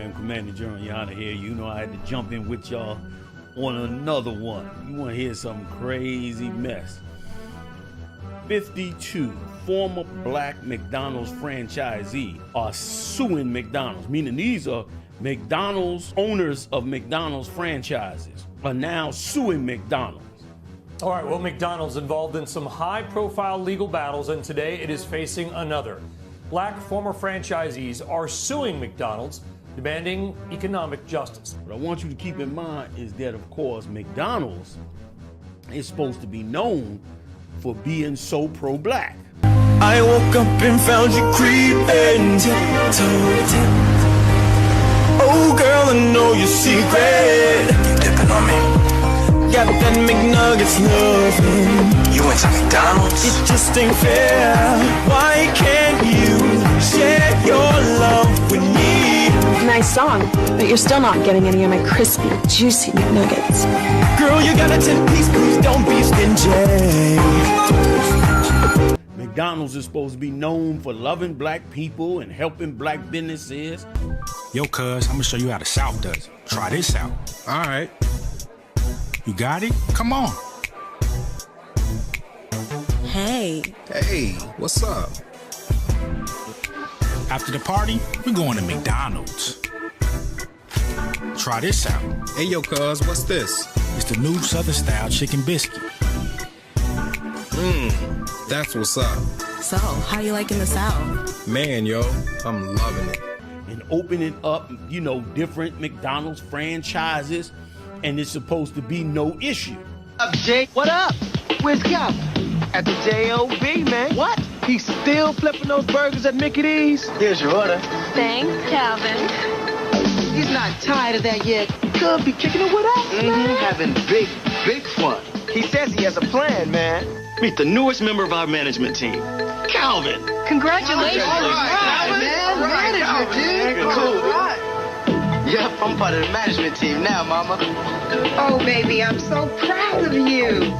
am Commander GEN.YAHANNA here. You know I had to jump in with y'all on another one. You want to hear some crazy mess. 52 former black McDonald's franchisees are suing McDonald's, meaning these are McDonald's owners of McDonald's franchises are now suing McDonald's. All right, well, McDonald's involved in some high-profile legal battles, and today it is facing another. Black former franchisees are suing McDonald's, demanding economic justice. What I want you to keep in mind is that, of course, McDonald's is supposed to be known for being so pro-black. I woke up and found you creeping tiptoe. Oh, girl, I know your secret. You dipping on me. Got that McNuggets loving. You went to McDonald's? It just ain't fair. Why can't you share your love with me? Nice song, but you're still not getting any of my crispy, juicy McNuggets. Girl, you got a 10-piece, please don't be stingy. McDonald's is supposed to be known for loving black people and helping black businesses. Yo, cuz, I'm gonna show you how the South does it. Try this out. All right. You got it? Come on. Hey. Hey, what's up? After the party, we're going to McDonald's. Try this out. Hey, yo, cuz, what's this? It's the new Southern style chicken biscuit. That's what's up. So, how you liking the South? Man, yo, I'm loving it. And opening up, you know, different McDonald's franchises, and it's supposed to be no issue. What up, Jake? What up? Where's Calvin? At the J.O.B., man. What? He's still flipping those burgers at Mickey D's? Here's your order. Thanks, Calvin. He's not tired of that yet. Could be kicking it with us, man. Having big fun. He says he has a plan, man. Meet the newest member of our management team, Calvin. Congratulations. All right, man. Management team. Cool. Yep, I'm part of the management team now, Mama. Oh, baby, I'm so proud of you.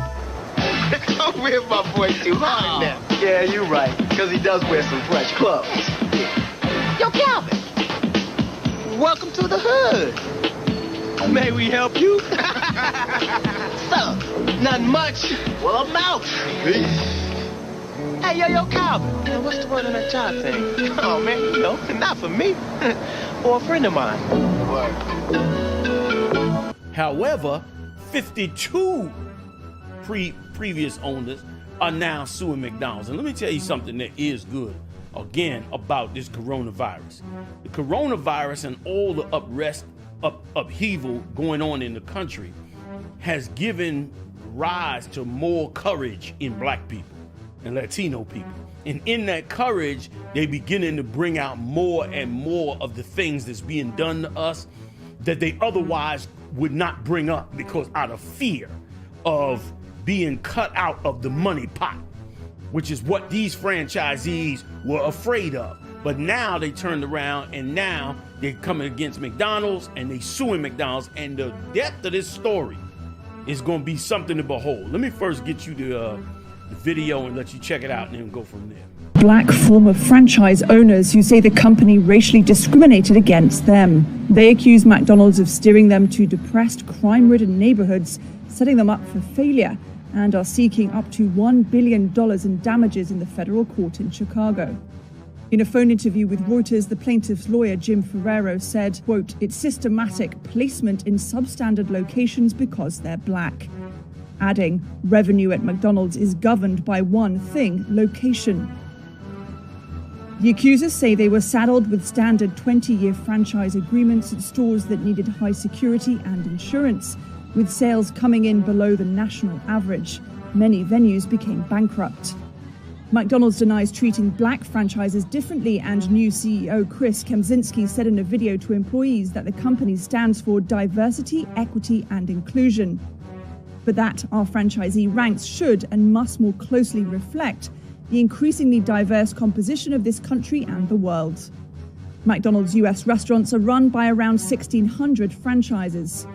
Don't rip my boy too hard now. Yeah, you're right, because he does wear some fresh clothes. Yo, Calvin, welcome to the hood. May we help you? So, not much. Well, I'm out. Hey, yo, Calvin. Man, what's the word on that job thing? Oh, man, you know, not for me. Or a friend of mine. However, 52 previous owners are now suing McDonald's. And let me tell you something that is good, again, about this coronavirus. The coronavirus and all the upheaval going on in the country has given rise to more courage in black people and Latino people. And in that courage, they beginning to bring out more and more of the things that's being done to us that they otherwise would not bring up, because out of fear of being cut out of the money pot, which is what these franchisees were afraid of. But now they turned around and now they're coming against McDonald's and they suing McDonald's, and the depth of this story is going to be something to behold. Let me first get you the video and let you check it out and then go from there. Black former franchise owners who say the company racially discriminated against them. They accuse McDonald's of steering them to depressed, crime-ridden neighborhoods, setting them up for failure, and are seeking up to $1 billion in damages in the federal court in Chicago. In a phone interview with Reuters, the plaintiff's lawyer, Jim Ferrero, said, quote, "It's systematic placement in substandard locations because they're black." Adding, revenue at McDonald's is governed by one thing: location. The accusers say they were saddled with standard 20-year franchise agreements at stores that needed high security and insurance, with sales coming in below the national average. Many venues became bankrupt. McDonald's denies treating black franchises differently, and new CEO Chris Kempczynski said in a video to employees that the company stands for diversity, equity, and inclusion, but that our franchisee ranks should and must more closely reflect the increasingly diverse composition of this country and the world. McDonald's US restaurants are run by around 1,600 franchises.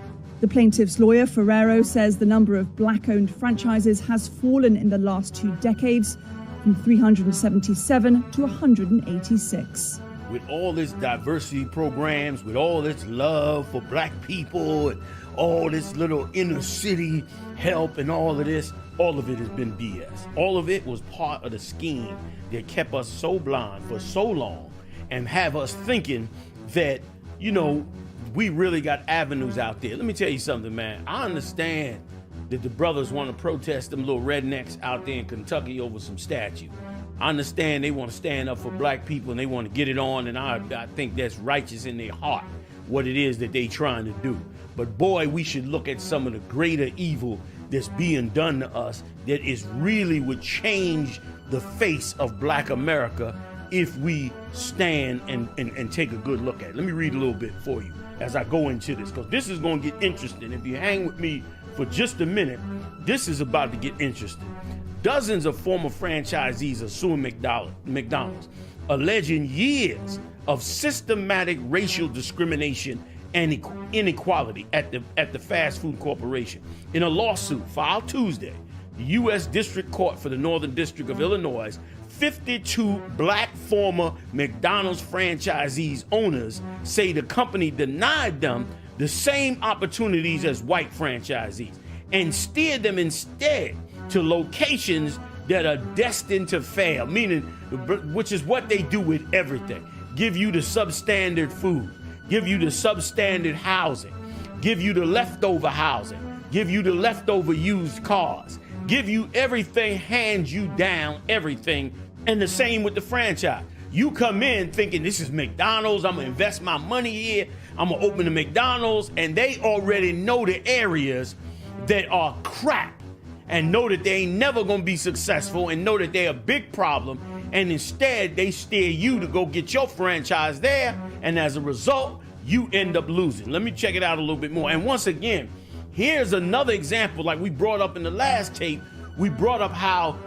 The plaintiff's lawyer, Ferrero, says the number of black-owned franchises has fallen in the last 2 decades, from 377 to 186. with all this diversity programs, with all this love for black people, and all this little inner city help and all of this, all of it has been BS. All of it was part of the scheme that kept us so blind for so long and have us thinking that, you know, we really got avenues out there. Let me tell you something, man. I understand that the brothers want to protest them little rednecks out there in Kentucky over some statue. I understand they want to stand up for black people and they want to get it on, and I think that's righteous in their heart, what it is that they trying to do. But boy, we should look at some of the greater evil that's being done to us that is really would change the face of black America if we stand and take a good look at it. Let me read a little bit for you as I go into this, because this is going to get interesting. If you hang with me for just a minute, this is about to get interesting. Dozens of former franchisees are suing McDonald's, alleging years of systematic racial discrimination and inequality at the fast food corporation. In a lawsuit filed Tuesday, the U.S. District Court for the Northern District of Illinois, 52 black former McDonald's franchisees owners say the company denied them the same opportunities as white franchisees and steered them instead to locations that are destined to fail, meaning, which is what they do with everything. Give you the substandard food, give you the substandard housing, give you the leftover housing, give you the leftover used cars, give you everything, hand you down everything. And the same with the franchise. You come in thinking this is McDonald's, I'm gonna invest my money here, I'm gonna open a McDonald's, and they already know the areas that are crap and know that they ain't never gonna be successful and know that they're a big problem, and instead they steer you to go get your franchise there, and as a result, you end up losing. Let me check it out a little bit more. And once again, here's another example, like we brought up in the last tape. We brought up how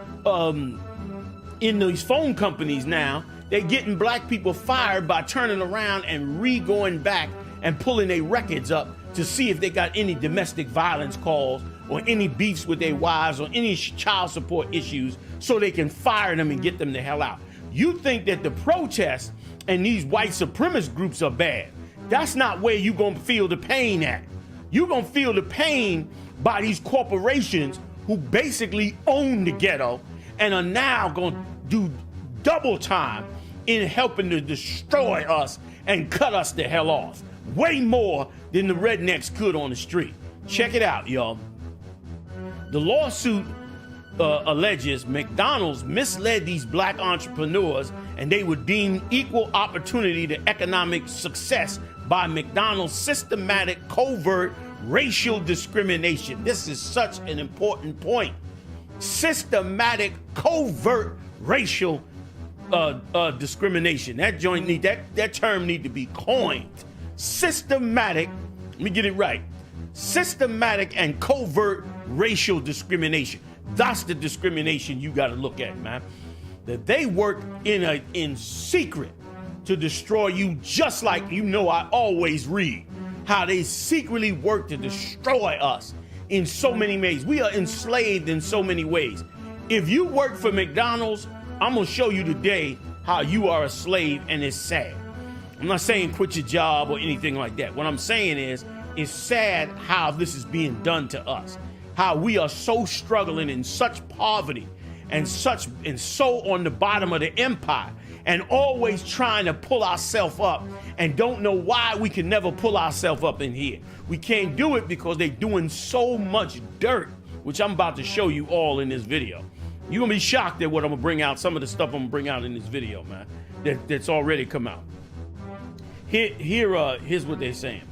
in these phone companies now, they're getting black people fired by turning around and going back and pulling their records up to see if they got any domestic violence calls or any beefs with their wives or any child support issues, so they can fire them and get them the hell out. You think that the protests and these white supremacist groups are bad. That's not where you're gonna feel the pain at. You're gonna feel the pain by these corporations who basically own the ghetto and are now gonna do double time in helping to destroy us and cut us the hell off. Way more than the rednecks could on the street. Check it out, y'all. The lawsuit alleges McDonald's misled these black entrepreneurs and they were deemed equal opportunity to economic success by McDonald's systematic covert racial discrimination. This is such an important point. Systematic covert racial discrimination. That term need to be coined. Systematic, let me get it right. Systematic and covert racial discrimination. That's the discrimination you got to look at, man. That they work in secret to destroy you, just like, you know, I always read how they secretly work to destroy us in so many ways. We are enslaved in so many ways. If you work for McDonald's, I'm gonna show you today how you are a slave, and it's sad. I'm not saying quit your job or anything like that. What I'm saying is, it's sad how this is being done to us. How we are so struggling in such poverty and so on the bottom of the empire, and always trying to pull ourselves up and don't know why we can never pull ourselves up in here. We can't do it because they're doing so much dirt, which I'm about to show you all in this video. You're gonna be shocked at what I'm gonna bring out, some of the stuff I'm gonna bring out in this video, man, that's already come out. Here's what they're saying.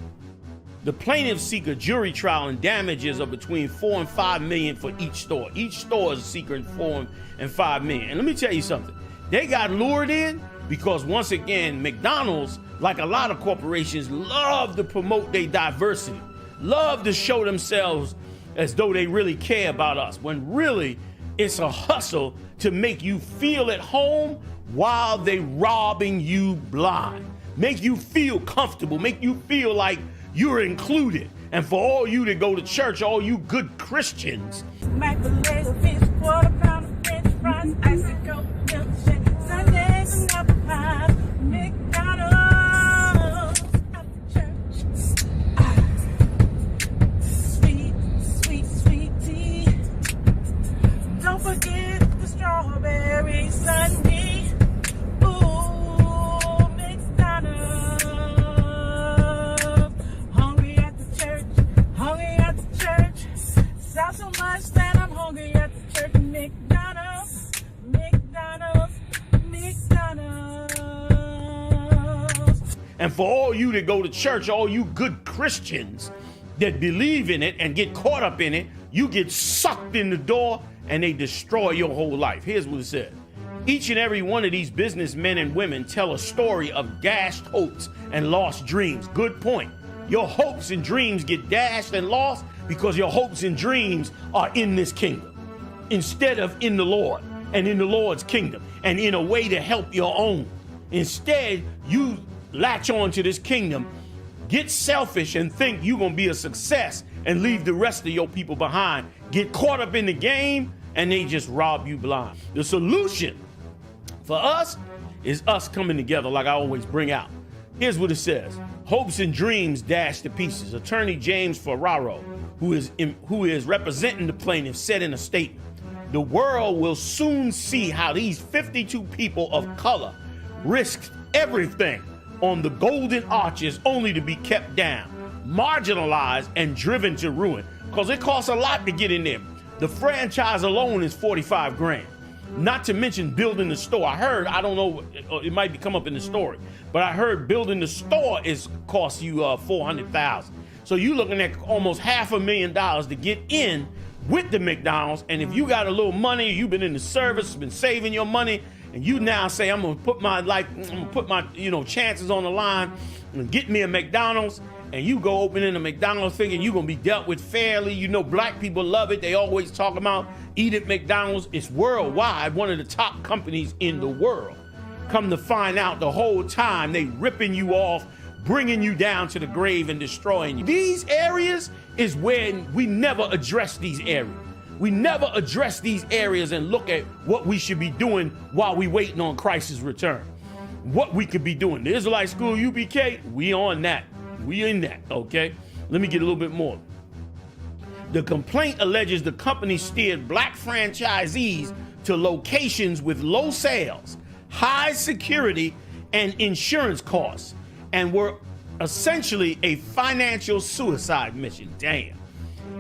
The plaintiffs seek a jury trial and damages of between $4 and $5 million for each store. Each store is seeking $4 and $5 million. And let me tell you something. They got lured in because, once again, McDonald's, like a lot of corporations, love to promote their diversity, love to show themselves as though they really care about us, when really it's a hustle to make you feel at home while they robbing you blind. Make you feel comfortable, make you feel like you're included. And for all you that go to church, all you good Christians, And for all you that go to church, all you good Christians that believe in it and get caught up in it, you get sucked in the door and they destroy your whole life. Here's what it said. Each and every one of these businessmen and women tell a story of dashed hopes and lost dreams. Good point. Your hopes and dreams get dashed and lost because your hopes and dreams are in this kingdom instead of in the Lord and in the Lord's kingdom and in a way to help your own. Instead, you latch on to this kingdom, get selfish and think you're going to be a success and leave the rest of your people behind. Get caught up in the game and they just rob you blind. The solution for us is us coming together like I always bring out. Here's what it says. Hopes and dreams dashed to pieces. Attorney James Ferraro, who is representing the plaintiff, said in a statement, the world will soon see how these 52 people of color risked everything on the golden arches only to be kept down, marginalized, and driven to ruin. Because it costs a lot to get in there. The franchise alone is 45 grand. Not to mention building the store. I heard, I don't know, it might come up in the story, but I heard building the store costs you $400,000. So you're looking at almost $500,000 to get in with the McDonald's. And if you got a little money, you've been in the service, been saving your money, and you now say, I'm gonna put my chances on the line and get me a McDonald's, and you go opening a McDonald's thinking you're gonna be dealt with fairly. You know, black people love it. They always talk about eat at McDonald's. It's worldwide, one of the top companies in the world. Come to find out the whole time they ripping you off, bringing you down to the grave and destroying you. These areas is where we never address these areas. We never address these areas and look at what we should be doing while we waiting on Christ's return. What we could be doing. The Israelite School, I.S.U.P.K, we on that. We in that, okay? Let me get a little bit more. The complaint alleges the company steered black franchisees to locations with low sales, high security, and insurance costs, and were essentially a financial suicide mission. Damn.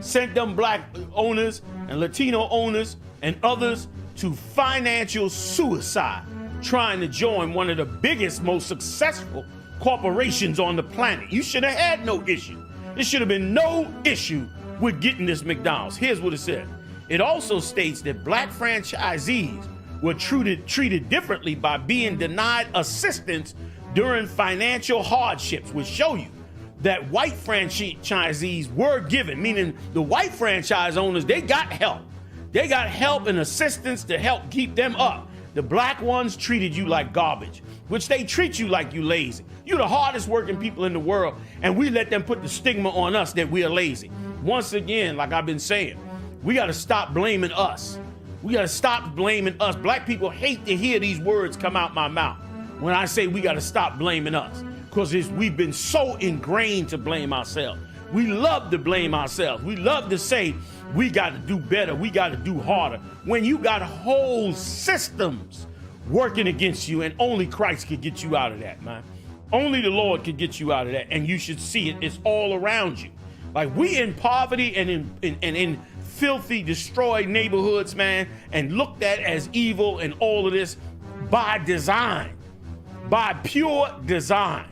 Sent them black owners and Latino owners and others to financial suicide, trying to join one of the biggest, most successful corporations on the planet. You should have had no issue. There should have been no issue with getting this McDonald's. Here's what it said. It also states that black franchisees were treated differently by being denied assistance during financial hardships, which show you that white franchisees were given, meaning the white franchise owners, they got help. They got help and assistance to help keep them up. The black ones treated you like garbage, which they treat you like you lazy. You're the hardest working people in the world, and we let them put the stigma on us that we are lazy. Once again, like I've been saying, we got to stop blaming us. We got to stop blaming us. Black people hate to hear these words come out my mouth when I say we got to stop blaming us, because we've been so ingrained to blame ourselves. We love to blame ourselves. We love to say we got to do better. We got to do harder. When you got whole systems working against you, and only Christ could get you out of that, man. Only the Lord could get you out of that, and you should see it. It's all around you. Like, we in poverty and in filthy, destroyed neighborhoods, man, and looked at as evil and all of this by design, by pure design,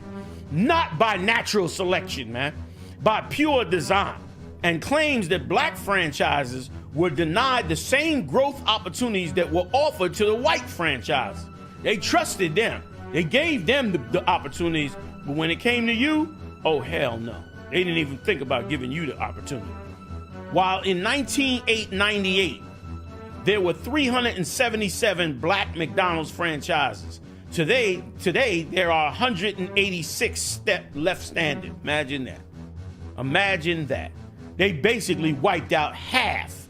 not by natural selection, man, by pure design, and claims that black franchises were denied the same growth opportunities that were offered to the white franchises. They trusted them. They gave them the opportunities, but when it came to you, oh, hell no. They didn't even think about giving you the opportunity. While in 1998, there were 377 black McDonald's franchises. Today, there are 186 left standing. Imagine that. Imagine that. They basically wiped out half,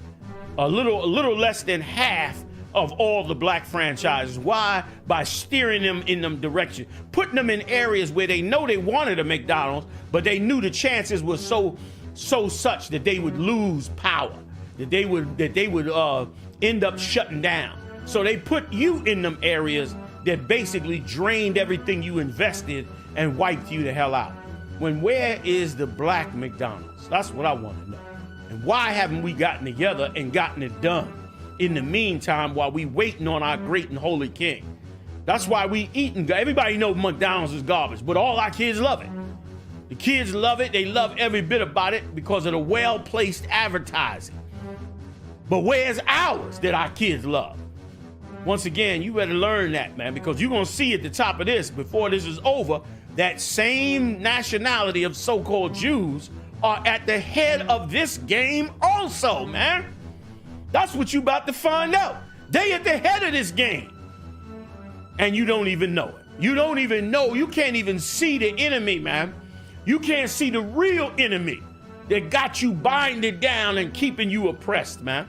a little less than half of all the black franchises. Why? By steering them in them direction, putting them in areas where they know they wanted a McDonald's, but they knew the chances were so such that they would lose power, that they would end up shutting down. So they put you in them areas that basically drained everything you invested and wiped you the hell out. Where is the black McDonald's? That's what I want to know. And why haven't we gotten together and gotten it done in the meantime while we waiting on our great and holy King? That's why we eating. Everybody knows McDonald's is garbage, but all our kids love it. The kids love it. They love every bit about it because of the well-placed advertising. But where's ours that our kids love? Once again, you better learn that, man, because you're going to see at the top of this, before this is over, that same nationality of so-called Jews are at the head of this game also, man. That's what you about to find out. They at the head of this game. And you don't even know it. You don't even know. You can't even see the enemy, man. You can't see the real enemy that got you binded down and keeping you oppressed, man.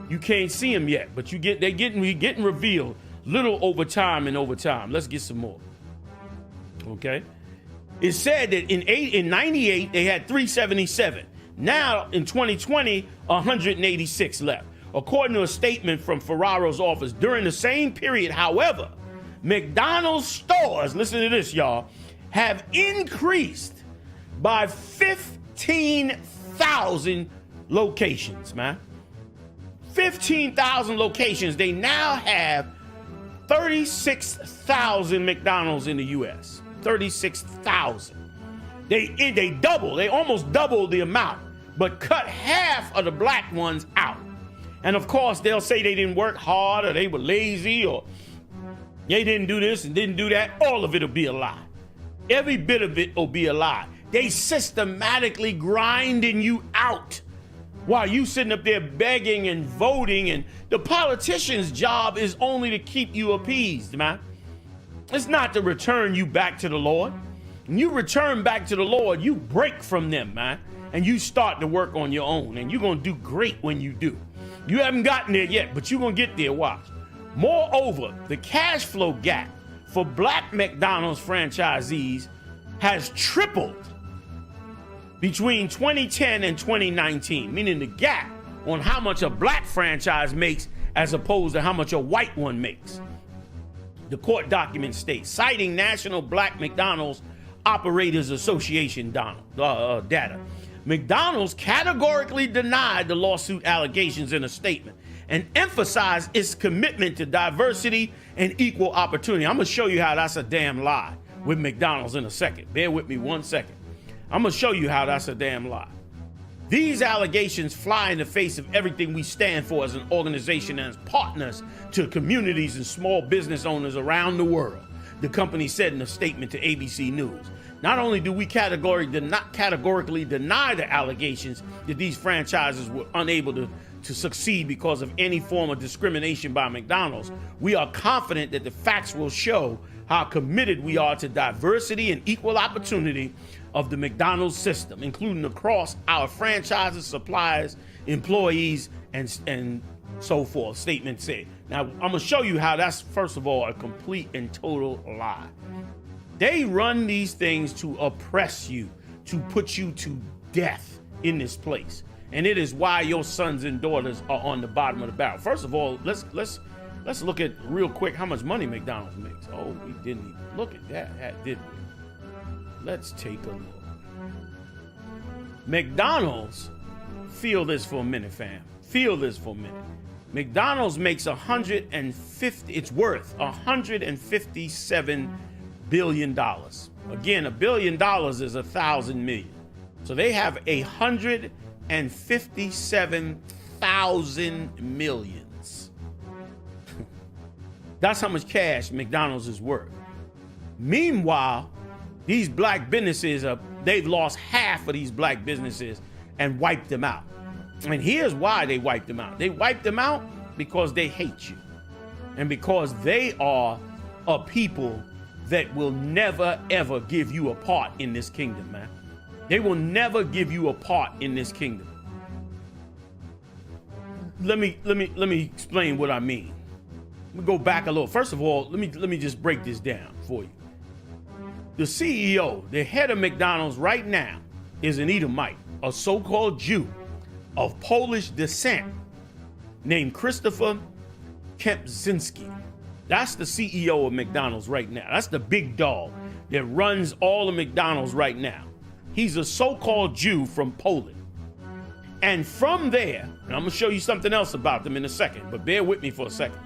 You can't see him yet, but they're getting revealed little over time and over time. Let's get some more. Okay. It said that in 98, they had 377. Now in 2020, 186 left. According to a statement from Ferraro's office, during the same period, however, McDonald's stores, listen to this, y'all, have increased by 15,000 locations, man. 15,000 locations. They now have 36,000 McDonald's in the U.S. 36,000. They almost doubled the amount, but cut half of the black ones out. And of course, they'll say they didn't work hard or they were lazy or they didn't do this and didn't do that. All of it will be a lie. Every bit of it will be a lie. They systematically grinding you out while you sitting up there begging and voting, and the politician's job is only to keep you appeased, man. It's not to return you back to the Lord. When you return back to the Lord, you break from them, man, and you start to work on your own, and you're going to do great when you do. You haven't gotten there yet, but you're going to get there, watch. Moreover, the cash flow gap for black McDonald's franchisees has tripled between 2010 and 2019, meaning the gap on how much a black franchise makes as opposed to how much a white one makes. The court document states, citing National Black McDonald's Operators Association data, McDonald's categorically denied the lawsuit allegations in a statement and emphasized its commitment to diversity and equal opportunity. I'm gonna show you how that's a damn lie with McDonald's in a second. Bear with me 1 second. I'm gonna show you how that's a damn lie. These allegations fly in the face of everything we stand for as an organization and as partners to communities and small business owners around the world, the company said in a statement to ABC News. Not only do we categorically deny the allegations that these franchises were unable to succeed because of any form of discrimination by McDonald's, we are confident that the facts will show how committed we are to diversity and equal opportunity of the McDonald's system, including across our franchises, suppliers, employees, and so forth, statement said. Now, I'm going to show you how that's, first of all, a complete and total lie. They run these things to oppress you, to put you to death in this place. And it is why your sons and daughters are on the bottom of the barrel. First of all, let's look at real quick how much money McDonald's makes. Oh, we didn't even look at that, did we? Let's take a look. McDonald's, feel this for a minute, fam. Feel this for a minute. McDonald's makes it's worth $157 billion. Again, $1 billion is 1,000 million. So they have 157,000 millions. That's how much cash McDonald's is worth. Meanwhile, these black businesses, they've lost half of these black businesses and wiped them out. And here's why they wiped them out. They wiped them out because they hate you. And because they are a people that will never, ever give you a part in this kingdom, man. They will never give you a part in this kingdom. Let me explain what I mean. Let me go back a little. First of all, let me just break this down for you. The CEO, the head of McDonald's right now, is an Edomite, a so-called Jew of Polish descent named Christopher Kempczynski. That's the CEO of McDonald's right now. That's the big dog that runs all of McDonald's right now. He's a so-called Jew from Poland. And from there, and I'm going to show you something else about them in a second, but bear with me for a second.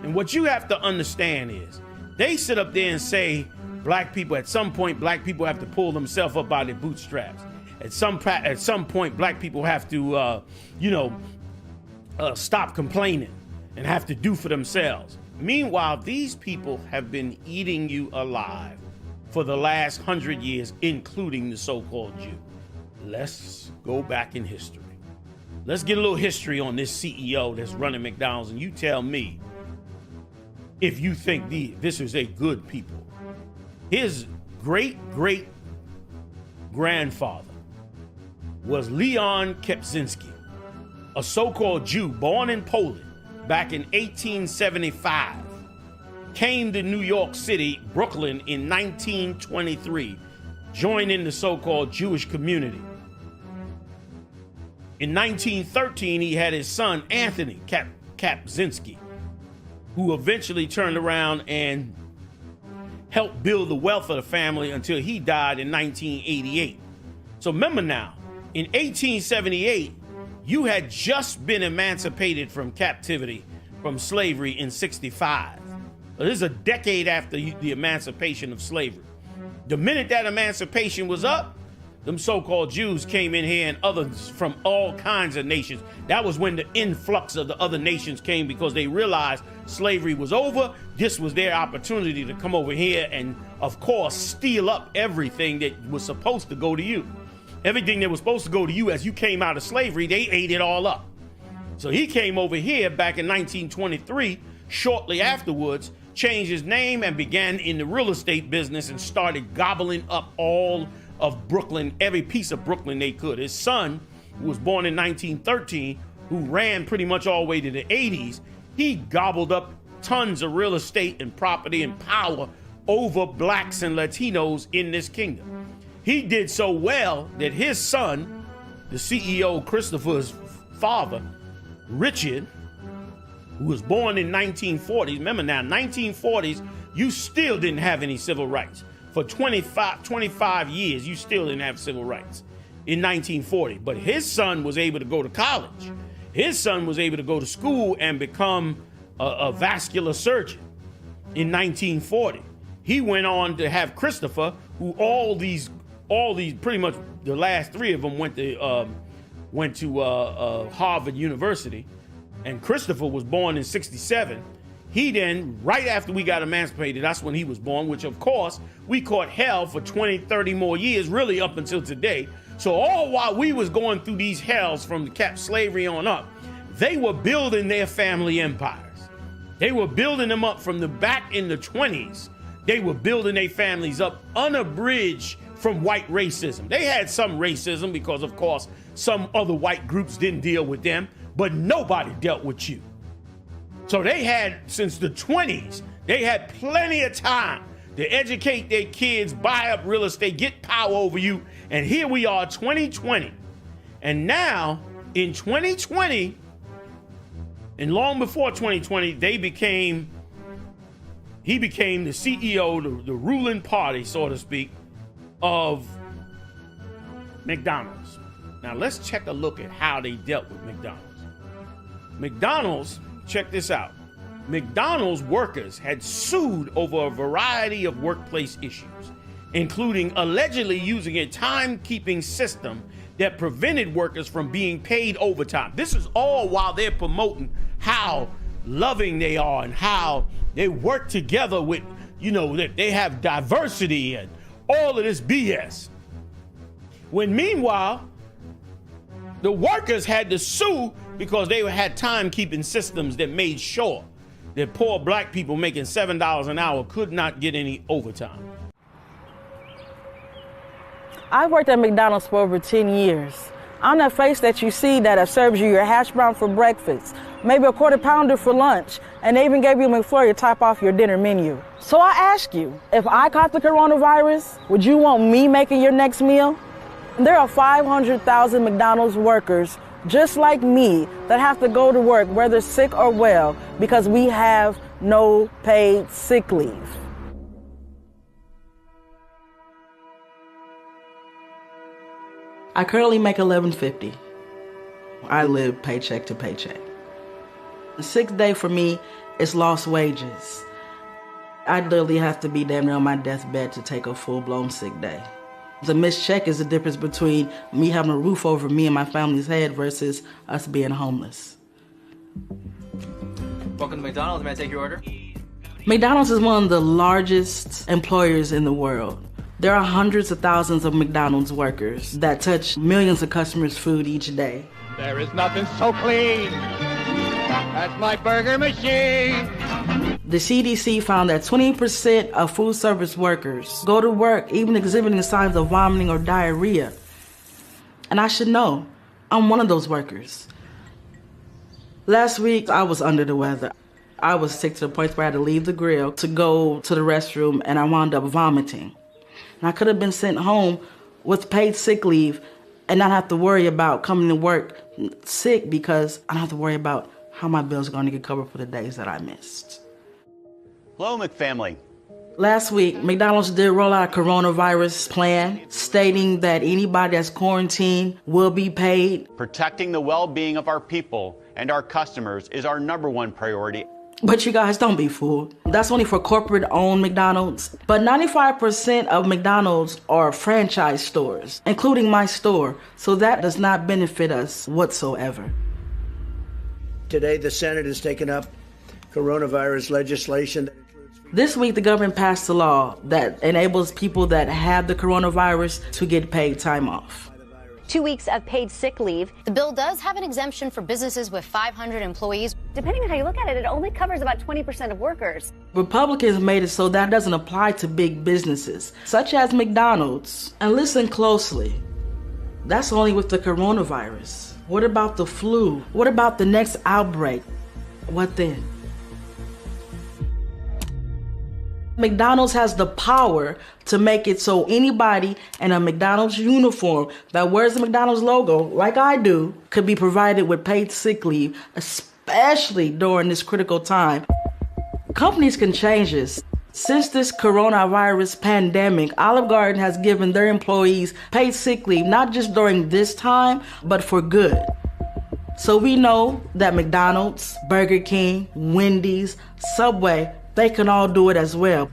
And what you have to understand is They sit up there and say black people, at some point, black people have to pull themselves up by their bootstraps. At some point, black people have to, stop complaining and have to do for themselves. Meanwhile, these people have been eating you alive for the last 100 years, including the so-called Jew. Let's go back in history. Let's get a little history on this CEO that's running McDonald's, and you tell me if you think this is a good people. His great-great-grandfather was Leon Kepczynski, a so-called Jew born in Poland back in 1875, came to New York City, Brooklyn in 1923, joining the so-called Jewish community. In 1913, he had his son, Anthony Kepczynski, who eventually turned around and helped build the wealth of the family until he died in 1988. So remember now, in 1878, you had just been emancipated from captivity, from slavery in 65. This is a decade after the emancipation of slavery. The minute that emancipation was up, them so-called Jews came in here and others from all kinds of nations. That was when the influx of the other nations came because they realized slavery was over. This was their opportunity to come over here and, of course, steal up everything that was supposed to go to you. Everything that was supposed to go to you as you came out of slavery, they ate it all up. So he came over here back in 1923, shortly afterwards, changed his name and began in the real estate business and started gobbling up all of Brooklyn, every piece of Brooklyn they could. His son, who was born in 1913, who ran pretty much all the way to the 80s, he gobbled up tons of real estate and property and power over blacks and Latinos in this kingdom. He did so well that his son, the CEO Christopher's father, Richard, who was born in 1940s, remember now, 1940s, you still didn't have any civil rights. For 25 years, you still didn't have civil rights in 1940. But his son was able to go to college. His son was able to go to school and become a vascular surgeon in 1940. He went on to have Christopher, who all these pretty much the last three of them went to Harvard University, and Christopher was born in 1967. He then, right after we got emancipated, that's when he was born, which of course we caught hell for 20, 30 more years, really up until today. So all while we was going through these hells from the cap slavery on up, they were building their family empires. They were building them up from the back in the 20s. They were building their families up unabridged from white racism. They had some racism because, of course, some other white groups didn't deal with them, but nobody dealt with you. So they had, since the 20s, they had plenty of time to educate their kids, buy up real estate, get power over you. And here we are, 2020. And now, in 2020, and long before 2020, he became the CEO, the ruling party, so to speak, of McDonald's. Now let's check a look at how they dealt with McDonald's. McDonald's, check this out. McDonald's workers had sued over a variety of workplace issues, including allegedly using a timekeeping system that prevented workers from being paid overtime. This is all while they're promoting how loving they are and how they work together with, that they have diversity and all of this BS. When meanwhile, the workers had to sue because they had timekeeping systems that made sure that poor black people making $7 an hour could not get any overtime. I've worked at McDonald's for over 10 years. I'm that face that you see that serves you your hash brown for breakfast, maybe a quarter pounder for lunch, and they even gave you a McFlurry to top off your dinner menu. So I ask you, if I caught the coronavirus, would you want me making your next meal? There are 500,000 McDonald's workers just like me that have to go to work whether sick or well because we have no paid sick leave. I currently make $11.50. I live paycheck to paycheck. The 6th day for me is lost wages. I literally have to be damn near on my deathbed to take a full-blown sick day. The missed check is the difference between me having a roof over me and my family's head versus us being homeless. Welcome to McDonald's. May I take your order? McDonald's is one of the largest employers in the world. There are hundreds of thousands of McDonald's workers that touch millions of customers' food each day. There is nothing so clean. That's my burger machine. The CDC found that 20% of food service workers go to work even exhibiting signs of vomiting or diarrhea. And I should know, I'm one of those workers. Last week, I was under the weather. I was sick to the point where I had to leave the grill to go to the restroom, and I wound up vomiting. And I could have been sent home with paid sick leave and not have to worry about coming to work sick because I don't have to worry about how my bills are going to get covered for the days that I missed. Hello, McFamily. Last week, McDonald's did roll out a coronavirus plan stating that anybody that's quarantined will be paid. Protecting the well-being of our people and our customers is our #1 priority. But you guys, don't be fooled. That's only for corporate-owned McDonald's. But 95% of McDonald's are franchise stores, including my store. So that does not benefit us whatsoever. Today, the Senate has taken up coronavirus legislation. This week, the government passed a law that enables people that have the coronavirus to get paid time off. 2 weeks of paid sick leave. The bill does have an exemption for businesses with 500 employees. Depending on how you look at it, it only covers about 20% of workers. Republicans made it so that doesn't apply to big businesses, such as McDonald's. And listen closely, that's only with the coronavirus. What about the flu? What about the next outbreak? What then? McDonald's has the power to make it so anybody in a McDonald's uniform that wears the McDonald's logo, like I do, could be provided with paid sick leave, especially during this critical time. Companies can change this. Since this coronavirus pandemic, Olive Garden has given their employees paid sick leave, not just during this time, but for good. So we know that McDonald's, Burger King, Wendy's, Subway, they can all do it as well,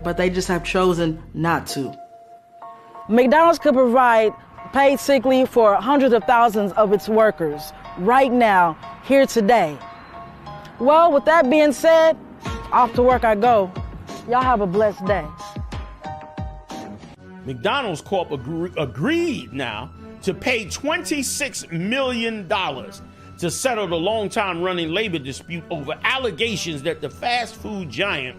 but they just have chosen not to. McDonald's could provide paid sick leave for hundreds of thousands of its workers right now, here today. Well, with that being said, off to work I go. Y'all have a blessed day. McDonald's Corp agreed now to pay $26 million to settle the long-time running labor dispute over allegations that the fast food giant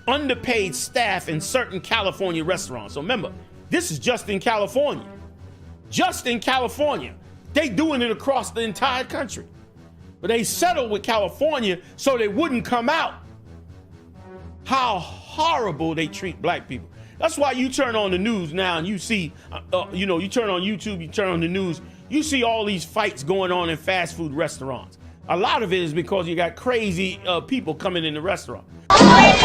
underpaid staff in certain California restaurants. So remember, this is just in California. Just in California. They doing it across the entire country. But they settled with California so they wouldn't come out. How horrible they treat black people. That's why you turn on the news now and you see, you turn on YouTube, you turn on the news, you see all these fights going on in fast food restaurants. A lot of it is because you got crazy people coming in the restaurant. That's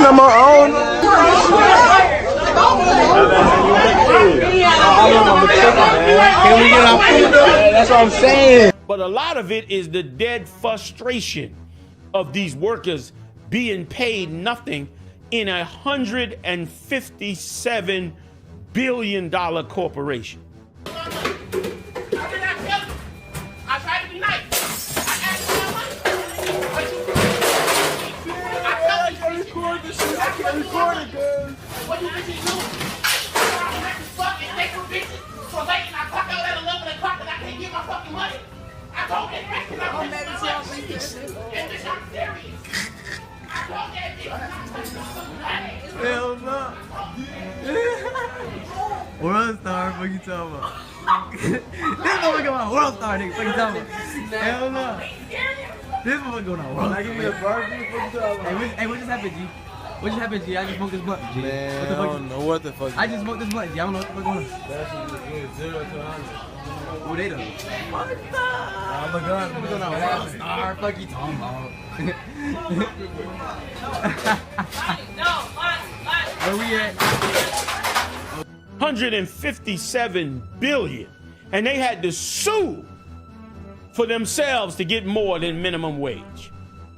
not my own. Can we get our food? That's what I'm saying. But a lot of it is the dead frustration of these workers being paid nothing in a $157 billion corporation. I tried to be nice. I asked for money. I can't record this shit. I can't record it, girl. What you bitches do? I'm rich as fuck and take for bitches for late and I clock out at 11 o'clock and I can't get my fucking money. I told that bitch that I'm taking my money. And bitch, I'm serious. I told that bitch that I'm taking my money. Hell no. World star, what you talking about? This motherfucker going on world star, nigga. What you talking about? Hell no. This motherfucker going on world star. Give me a barbecue. Hey, what just happened, G? What just happened, G? I just smoked this blunt, G. Man, what the fuck? I don't know what the fuck. I just smoked this blunt, G. I don't know what the fuck going on. That shit was good, 0 to 100. Who they done? I'm a gun. We're gonna Rockstar. Fuck you talking about. Where we at? 157 billion, and they had to sue for themselves to get more than minimum wage,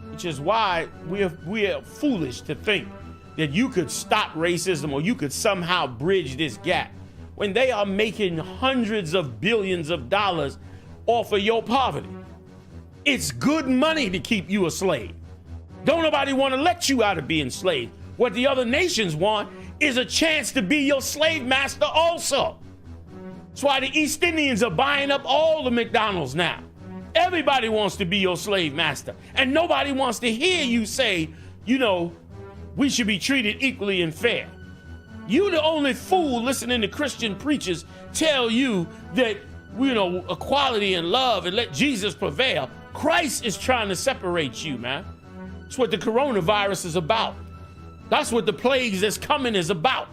which is why we are foolish to think that you could stop racism or you could somehow bridge this gap when they are making hundreds of billions of dollars off of your poverty. It's good money to keep you a slave. Don't nobody want to let you out of being slave. What the other nations want is a chance to be your slave master also. That's why the East Indians are buying up all the McDonald's now. Everybody wants to be your slave master. And nobody wants to hear you say, you know, we should be treated equally and fair. You the only fool listening to Christian preachers tell you that, you know, equality and love and let Jesus prevail. Christ is trying to separate you, man. That's what the coronavirus is about. That's what the plagues that's coming is about.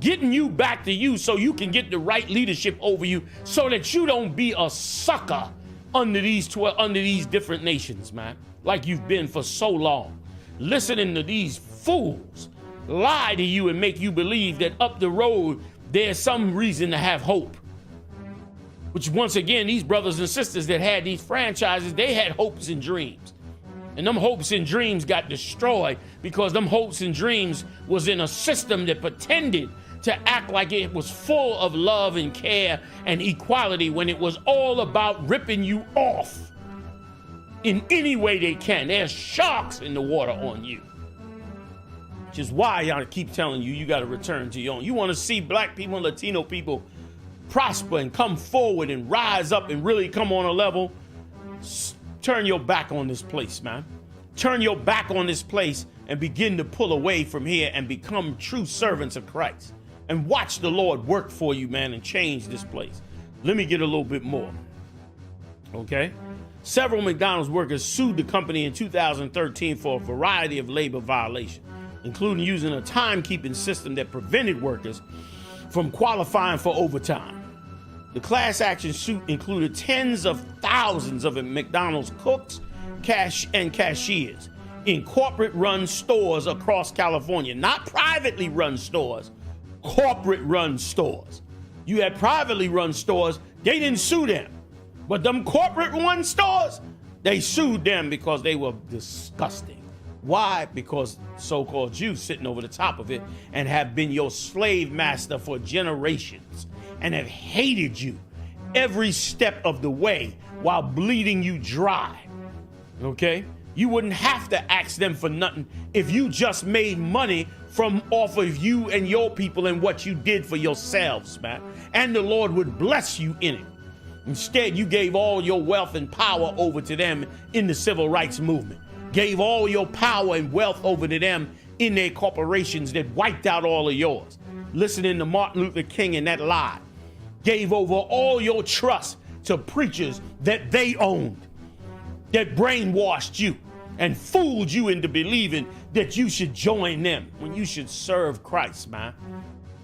Getting you back to you so you can get the right leadership over you so that you don't be a sucker under these different nations, man, like you've been for so long. Listening to these fools lie to you and make you believe that up the road there's some reason to have hope. Which once again, these brothers and sisters that had these franchises, they had hopes and dreams. And them hopes and dreams got destroyed because them hopes and dreams was in a system that pretended to act like it was full of love and care and equality when it was all about ripping you off in any way they can. There's sharks in the water on you. Which is why I keep telling you, you got to return to your own. You want to see black people and Latino people prosper and come forward and rise up and really come on a level. Turn your back on this place, man. Turn your back on this place and begin to pull away from here and become true servants of Christ. And watch the Lord work for you, man, and change this place. Let me get a little bit more. Okay? Several McDonald's workers sued the company in 2013 for a variety of labor violations, including using a timekeeping system that prevented workers from qualifying for overtime. The class action suit included tens of thousands of McDonald's cooks, and cashiers in corporate-run stores across California. Not privately run stores, corporate-run stores. You had privately run stores, they didn't sue them. But them corporate-run stores, they sued them because they were disgusting. Why? Because so-called Jews sitting over the top of it and have been your slave master for generations and have hated you every step of the way while bleeding you dry. Okay? You wouldn't have to ask them for nothing if you just made money from off of you and your people and what you did for yourselves, man. And the Lord would bless you in it. Instead, you gave all your wealth and power over to them in the civil rights movement. Gave all your power and wealth over to them in their corporations that wiped out all of yours. Listening to Martin Luther King and that lie. Gave over all your trust to preachers that they owned, that brainwashed you and fooled you into believing that you should join them when you should serve Christ, man.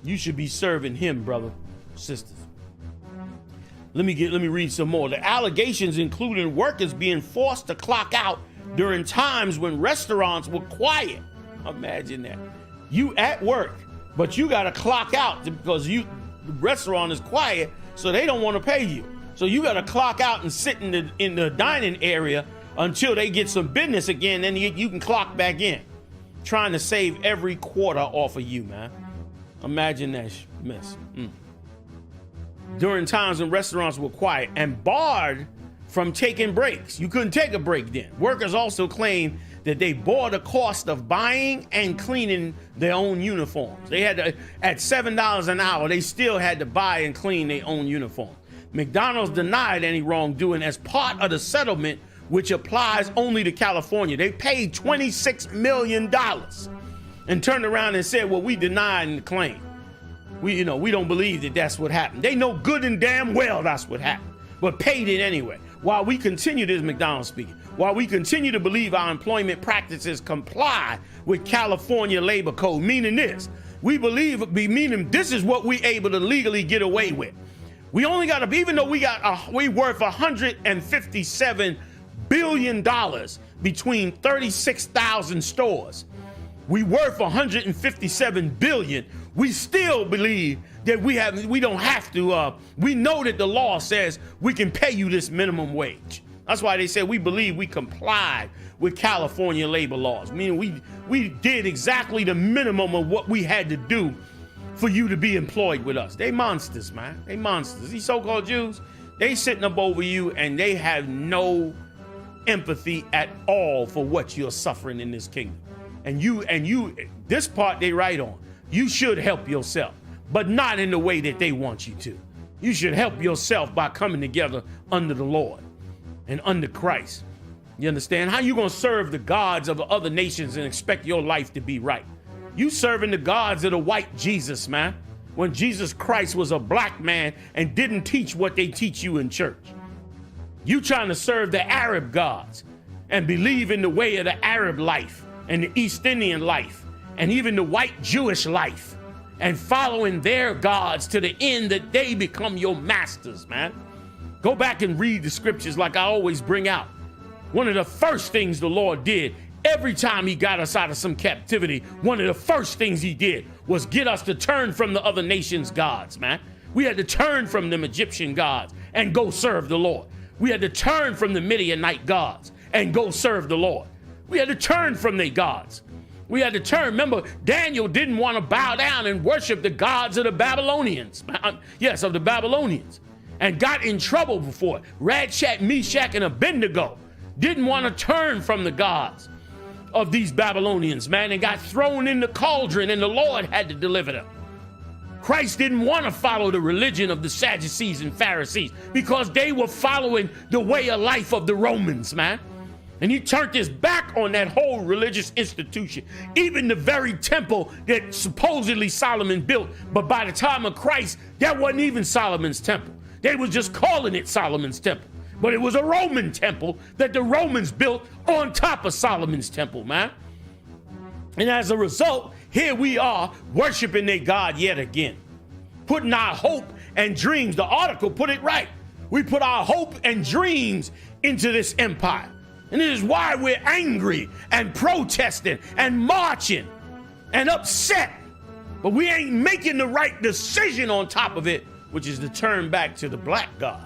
You should be serving him, brother, sisters. Let me read some more. The allegations included workers being forced to clock out during times when restaurants were quiet. Imagine that. You at work, but you got to clock out because the restaurant is quiet, so they don't want to pay you. So you got to clock out and sit in the dining area until they get some business again, then you can clock back in. Trying to save every quarter off of you, man. Imagine that mess. During times when restaurants were quiet and barred from taking breaks. You couldn't take a break then. Workers also claimed that they bore the cost of buying and cleaning their own uniforms. They had to, at $7 an hour, they still had to buy and clean their own uniform. McDonald's denied any wrongdoing as part of the settlement, which applies only to California. They paid $26 million and turned around and said, well, we denied the claim. We don't believe that that's what happened. They know good and damn well that's what happened, but paid it anyway. While we continue this, McDonald's speaking, while we continue to believe our employment practices comply with California Labor Code, meaning this. We believe, meaning this is what we able to legally get away with. We only got to, even though we worth $157 billion between 36,000 stores. We worth $157 billion. We still believe that we don't have to, we know that the law says we can pay you this minimum wage. That's why they say we believe we complied with California labor laws, meaning we did exactly the minimum of what we had to do for you to be employed with us. They monsters, man. They monsters. These so-called Jews, they sitting up over you and they have no empathy at all for what you're suffering in this kingdom. And you, this part they write on. You should help yourself, but not in the way that they want you to. You should help yourself by coming together under the Lord and under Christ. You understand? How you gonna serve the gods of other nations and expect your life to be right? You serving the gods of the white Jesus, man, when Jesus Christ was a black man and didn't teach what they teach you in church. You trying to serve the Arab gods and believe in the way of the Arab life and the East Indian life and even the white Jewish life and following their gods to the end that they become your masters, man. Go back and read the scriptures like I always bring out. One of the first things the Lord did every time he got us out of some captivity, one of the first things he did was get us to turn from the other nations' gods, man. We had to turn from them Egyptian gods and go serve the Lord. We had to turn from the Midianite gods and go serve the Lord. We had to turn from their gods. We had to turn. Remember, Daniel didn't want to bow down and worship the gods of the Babylonians. Yes, of the Babylonians. And got in trouble before it. Shadrach, Meshach, and Abednego didn't want to turn from the gods of these Babylonians, man, and got thrown in the cauldron, and the Lord had to deliver them. Christ didn't want to follow the religion of the Sadducees and Pharisees because they were following the way of life of the Romans, man. And he turned his back on that whole religious institution, even the very temple that supposedly Solomon built. But by the time of Christ, that wasn't even Solomon's temple. They were just calling it Solomon's temple. But it was a Roman temple that the Romans built on top of Solomon's temple, man. And as a result, here we are worshiping their God yet again, putting our hope and dreams. The article put it right. We put our hope and dreams into this empire. And it is why we're angry and protesting and marching and upset. But we ain't making the right decision on top of it, which is to turn back to the black God.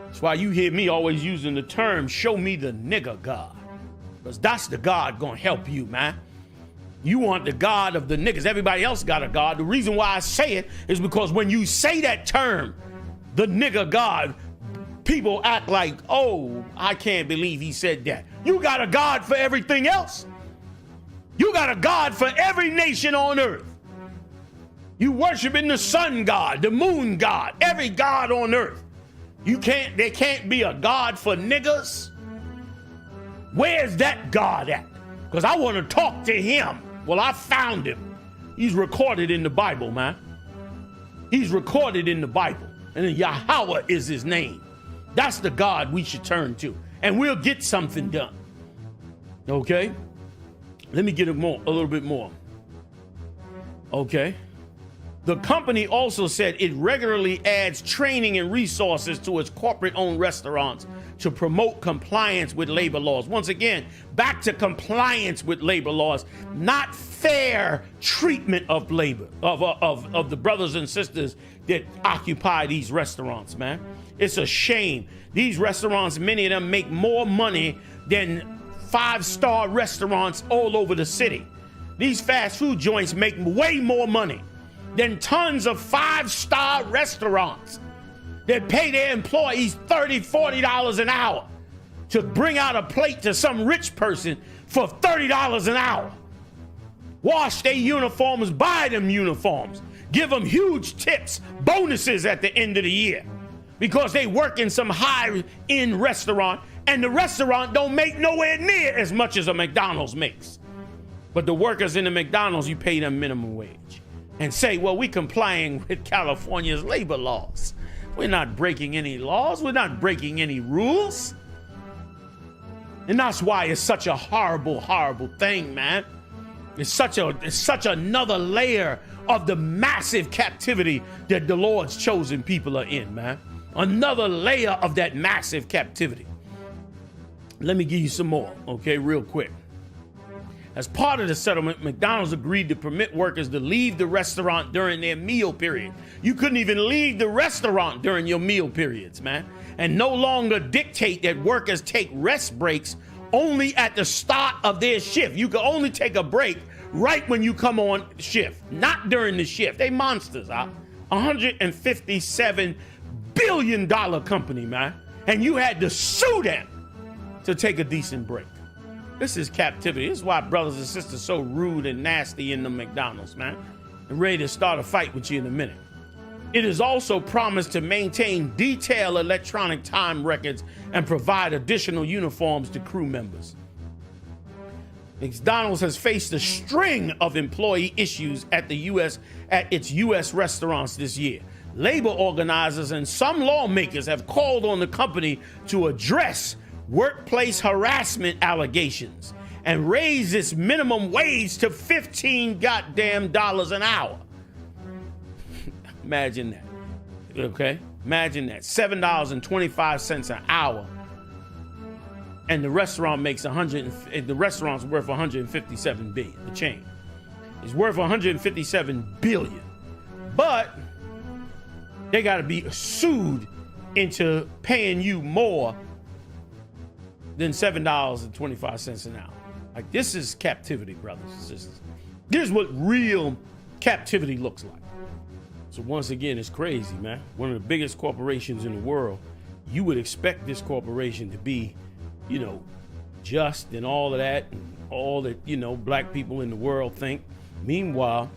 That's why you hear me always using the term, show me the nigger God. Because that's the God gonna help you, man. You want the God of the niggas. Everybody else got a God. The reason why I say it is because when you say that term, the nigger God, people act like, oh, I can't believe he said that. You got a God for everything else. You got a God for every nation on earth. You worshiping the sun God, the moon God, every God on earth. There can't be a God for niggas. Where's that God at? Because I want to talk to him. Well, I found him. He's recorded in the Bible, man. He's recorded in the Bible. And Yahweh is his name. That's the God we should turn to. And we'll get something done. Okay? Let me get a little bit more. Okay? The company also said it regularly adds training and resources to its corporate-owned restaurants to promote compliance with labor laws. Once again, back to compliance with labor laws, not fair treatment of labor, of the brothers and sisters that occupy these restaurants, man. It's a shame. These restaurants, many of them make more money than five-star restaurants all over the city. These fast food joints make way more money than tons of five-star restaurants that pay their employees $30, $40 an hour to bring out a plate to some rich person for $30 an hour. Wash their uniforms, buy them uniforms, give them huge tips, bonuses at the end of the year because they work in some high-end restaurant and the restaurant don't make nowhere near as much as a McDonald's makes. But the workers in the McDonald's, you pay them minimum wage. And say, well, we're complying with California's labor laws. We're not breaking any laws. We're not breaking any rules. And that's why it's such a horrible, horrible thing, man. It's such another layer of the massive captivity that the Lord's chosen people are in, man. Another layer of that massive captivity. Let me give you some more, okay, real quick. As part of the settlement, McDonald's agreed to permit workers to leave the restaurant during their meal period. You couldn't even leave the restaurant during your meal periods, man. And no longer dictate that workers take rest breaks only at the start of their shift. You can only take a break right when you come on shift, not during the shift. They monsters, huh? $157 billion company, man. And you had to sue them to take a decent break. This is captivity. This is why brothers and sisters so rude and nasty in the McDonald's, man. And ready to start a fight with you in a minute. It is also promised to maintain detailed electronic time records and provide additional uniforms to crew members. McDonald's has faced a string of employee issues at its U.S. restaurants this year. Labor organizers and some lawmakers have called on the company to address workplace harassment allegations and raise its minimum wage to $15 goddamn an hour. Imagine that. Okay? Imagine that. $7.25 an hour. And the restaurant makes the restaurant's worth $157 billion. The chain is worth $157 billion. But they got to be sued into paying you more than $7.25 an hour. Like, this is captivity, brothers and sisters. This is what real captivity looks like. So once again, it's crazy, man. One of the biggest corporations in the world. You would expect this corporation to be, you know, just and all of that, and all that, you know, black people in the world think. Meanwhile,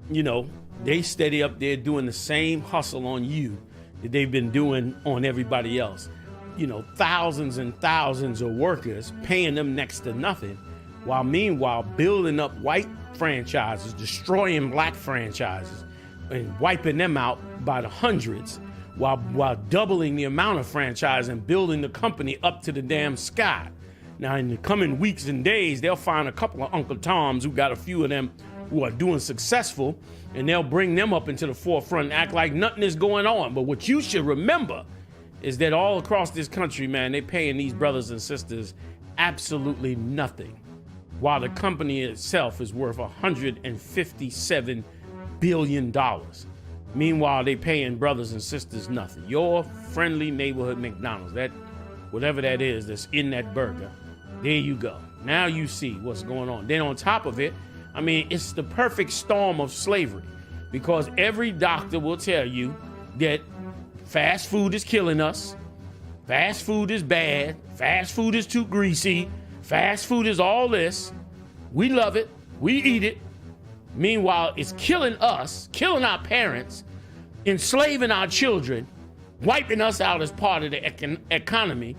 you know, they steady up there doing the same hustle on you that they've been doing on everybody else. You know, thousands and thousands of workers, paying them next to nothing, while meanwhile building up white franchises, destroying black franchises, and wiping them out by the hundreds, while doubling the amount of franchise and building the company up to the damn sky. Now, in the coming weeks and days, they'll find a couple of Uncle Toms who got a few of them who are doing successful, and they'll bring them up into the forefront and act like nothing is going on. But what you should remember is that all across this country, man, they're paying these brothers and sisters absolutely nothing, while the company itself is worth $157 billion. Meanwhile, they paying brothers and sisters nothing. Your friendly neighborhood McDonald's, that whatever that is that's in that burger, there you go. Now you see what's going on. Then on top of it, I mean, it's the perfect storm of slavery, because every doctor will tell you that fast food is killing us. Fast food is bad. Fast food is too greasy. Fast food is all this. We love it. We eat it. Meanwhile, it's killing us, killing our parents, enslaving our children, wiping us out as part of the economy,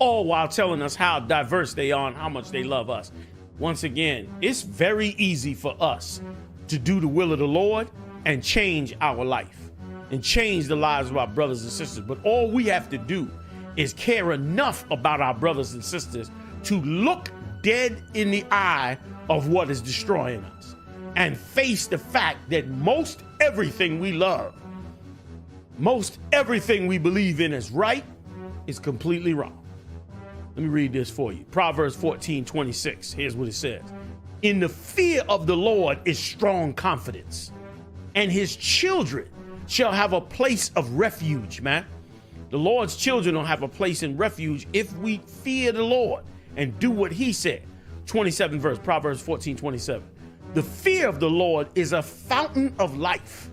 all while telling us how diverse they are and how much they love us. Once again, it's very easy for us to do the will of the Lord and change our life and change the lives of our brothers and sisters. But all we have to do is care enough about our brothers and sisters to look dead in the eye of what is destroying us and face the fact that most everything we love, most everything we believe in is right, is completely wrong. Let me read this for you. Proverbs 14:26. Here's what it says. In the fear of the Lord is strong confidence, and his children shall have a place of refuge, man. The Lord's children will have a place in refuge if we fear the Lord and do what he said. 27th verse, Proverbs 14:27. The fear of the Lord is a fountain of life.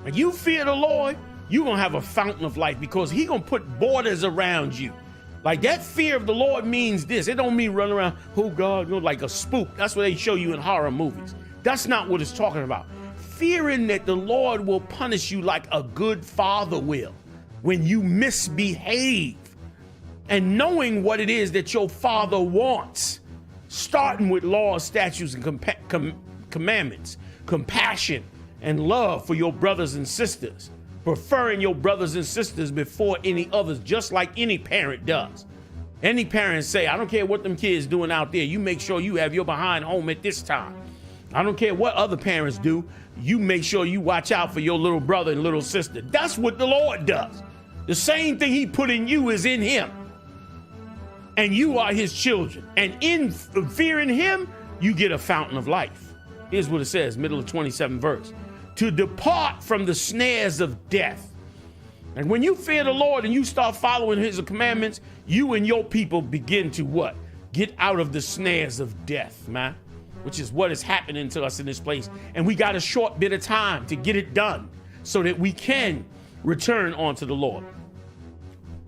When you fear the Lord, you're going to have a fountain of life, because he going to put borders around you. Like, that fear of the Lord means this. It don't mean run around, oh God, you know, like a spook. That's what they show you in horror movies. That's not what it's talking about. Fearing that the Lord will punish you like a good father will when you misbehave, and knowing what it is that your father wants, starting with laws, statutes, and commandments, compassion and love for your brothers and sisters, preferring your brothers and sisters before any others, just like any parent does. Any parents say, I don't care what them kids doing out there, you make sure you have your behind home at this time. I don't care what other parents do, you make sure you watch out for your little brother and little sister. That's what the Lord does. The same thing he put in you is in him. And you are his children. And in fearing him, you get a fountain of life. Here's what it says, middle of 27th verse. To depart from the snares of death. And when you fear the Lord and you start following his commandments, you and your people begin to what? Get out of the snares of death, man. Which is what is happening to us in this place. And we got a short bit of time to get it done so that we can return unto the Lord.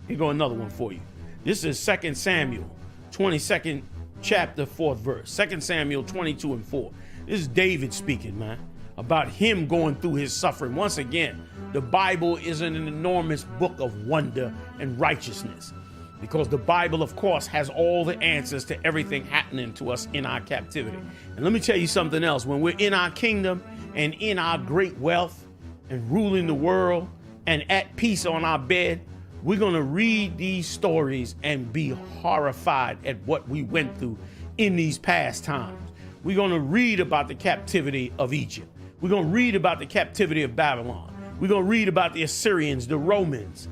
Here go another one for you. This is 2 Samuel, 22nd chapter, 4th verse. 2 Samuel 22 and 4. This is David speaking, man, about him going through his suffering. Once again, the Bible is an enormous book of wonder and righteousness. Because the Bible, of course, has all the answers to everything happening to us in our captivity. And let me tell you something else. When we're in our kingdom and in our great wealth and ruling the world and at peace on our bed, we're going to read these stories and be horrified at what we went through in these past times. We're going to read about the captivity of Egypt. We're going to read about the captivity of Babylon. We're going to read about the Assyrians, the Romans,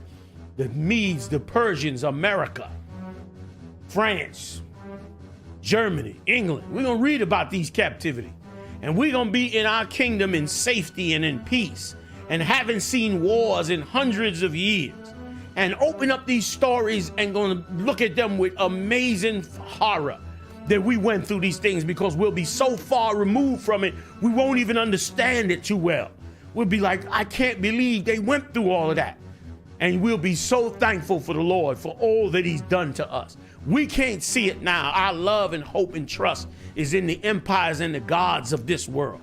the Medes, the Persians, America, France, Germany, England. We're going to read about these captivity. And we're going to be in our kingdom in safety and in peace and haven't seen wars in hundreds of years. And open up these stories and going to look at them with amazing horror that we went through these things, because we'll be so far removed from it, we won't even understand it too well. We'll be like, I can't believe they went through all of that. And we'll be so thankful for the Lord for all that he's done to us. We can't see it now. Our love and hope and trust is in the empires and the gods of this world.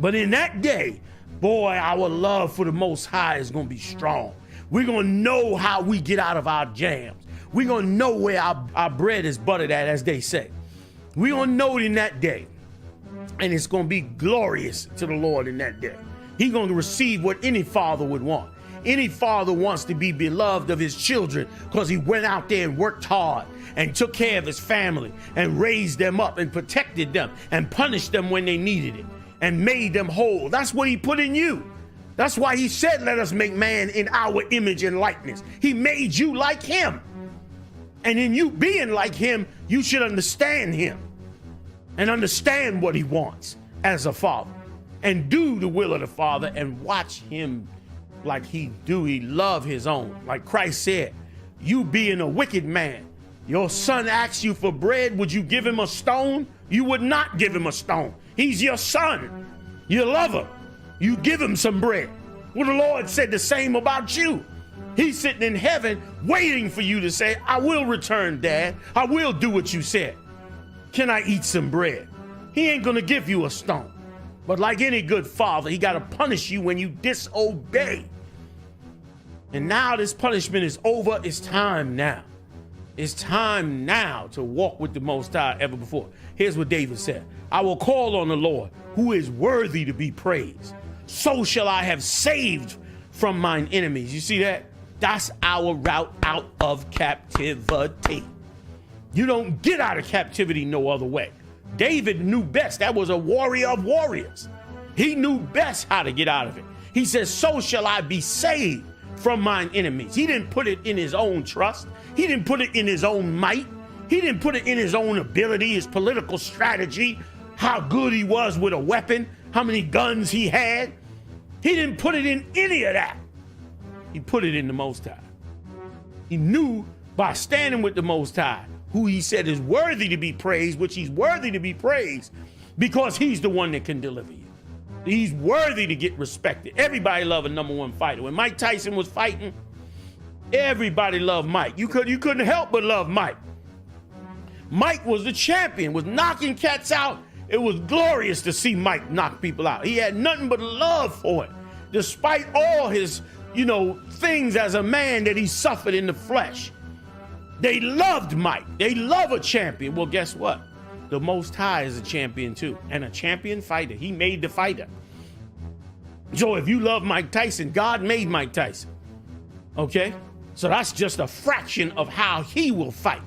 But in that day, boy, our love for the Most High is going to be strong. We're going to know how we get out of our jams. We're going to know where our bread is buttered at, as they say. We're going to know it in that day. And it's going to be glorious to the Lord in that day. He's going to receive what any father would want. Any father wants to be beloved of his children because he went out there and worked hard and took care of his family and raised them up and protected them and punished them when they needed it and made them whole. That's what he put in you. That's why he said, let us make man in our image and likeness. He made you like him. And in you being like him, you should understand him and understand what he wants as a father and do the will of the Father and watch him like he love his own. Like Christ said, you being a wicked man, your son asks you for bread, would you give him a stone? You would not give him a stone. He's your son. You love him. You give him some bread. Well, the Lord said the same about you. He's sitting in heaven waiting for you to say, I will return, Dad. I will do what you said. Can I eat some bread? He ain't gonna give you a stone. But like any good father, he got to punish you when you disobey. And now this punishment is over. It's time now. It's time now to walk with the Most High ever before. Here's what David said. I will call on the Lord, who is worthy to be praised. So shall I have saved from mine enemies. You see that? That's our route out of captivity. You don't get out of captivity no other way. David knew best. That was a warrior of warriors. He knew best how to get out of it. He says, so shall I be saved from mine enemies. He didn't put it in his own trust. He didn't put it in his own might. He didn't put it in his own ability, his political strategy, how good he was with a weapon, how many guns he had. He didn't put it in any of that. He put it in the Most High. He knew by standing with the Most High, who he said is worthy to be praised, which he's worthy to be praised because he's the one that can deliver you. He's worthy to get respected. Everybody loved a number one fighter. When Mike Tyson was fighting, everybody loved Mike. You couldn't help but love Mike. Mike was the champion, was knocking cats out. It was glorious to see Mike knock people out. He had nothing but love for it, despite all his, things as a man that he suffered in the flesh. They loved Mike. They love a champion. Well, guess what? The Most High is a champion too, and a champion fighter. He made the fighter. So if you love Mike Tyson, God made Mike Tyson. Okay? So that's just a fraction of how he will fight.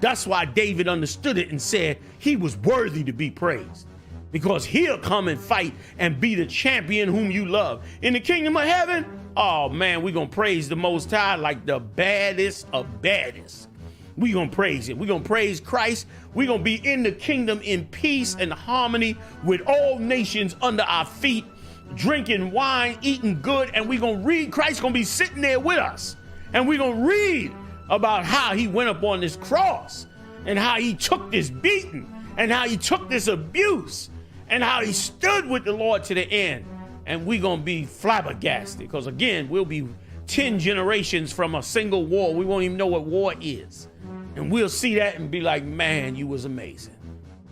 That's why David understood it and said he was worthy to be praised, because he'll come and fight and be the champion whom you love. In the kingdom of heaven, oh man, we're going to praise the Most High like the baddest of baddest. We're going to praise him. We're going to praise Christ. We're going to be in the kingdom in peace and harmony with all nations under our feet, drinking wine, eating good, and we're going to read. Christ's going to be sitting there with us, and we're going to read about how he went up on this cross and how he took this beating and how he took this abuse and how he stood with the Lord to the end. And we're going to be flabbergasted, because again, we'll be 10 generations from a single war. We won't even know what war is. And we'll see that and be like, man, you was amazing.